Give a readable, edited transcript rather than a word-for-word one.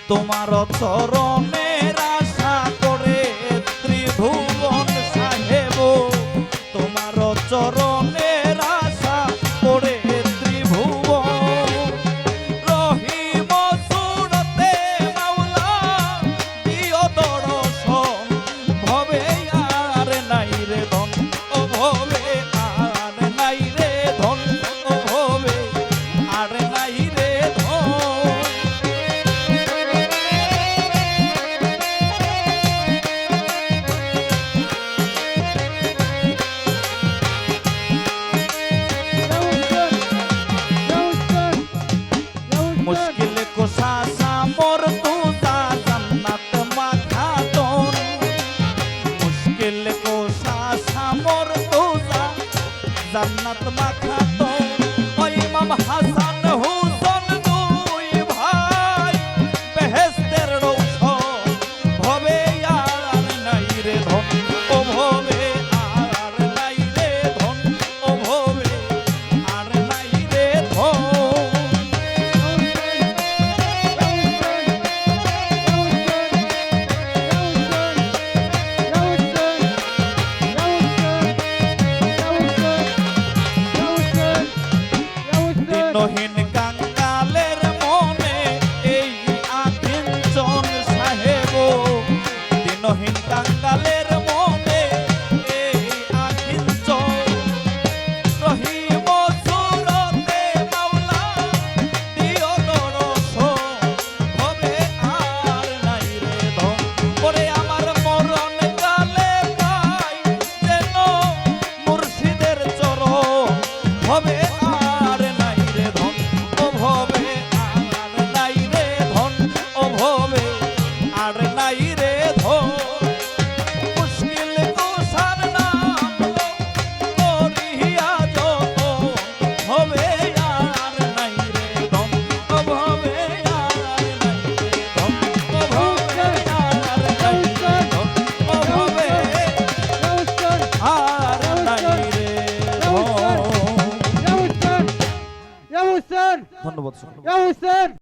তোমার চরণের আশা করে ত্রিভুবন সাহেব, তোমার চরণের আশা করে ত্রিভুবন। রহিম সুরতে মাওলা দিও দর্শন, ভবে আর নাই রে ধন, ও ভবে আর নাই রে ধন, ও ভবে আর নাই রে ধন। मुश्किल को सासा मोर तुझा जन्नत माखातोन, मुश्किल को सासा मोर तुझा जन्नत माखातोन। ओ इमाम हसन हुसैन दुई भाई बेहेस्तेर रौशन, भवे আর নাই রে ধন, ও ভবে আর নাই রে ধন, ও ভবে আর নাই রে ধন। দিনহীন কাঙ্গালের মনে এই আকিঞ্চন সাহেব, দিনহীন কাঙ্গালের মনে এই আকিঞ্চন। রহিম সুরতে মাওলা দিও দর্শন, ভবে আর নাই রে ধন। ওরে আমার মরণ কালে পাই যেন মুর্শিদের চরণ, ভবে আর নাই রে ধন, ও ভবে আর নাই রে ধন, ও ভবে আর নাই রে ধন। মুশকিল কুসার নাম করিয়া যত, ভবে আর নাই রে ধন, ও ভবে আর নাই রে ধন, ও ভবে আর নাই রে ধন, ও ভবে আর নাই রে ধন। ধন্যবাদ।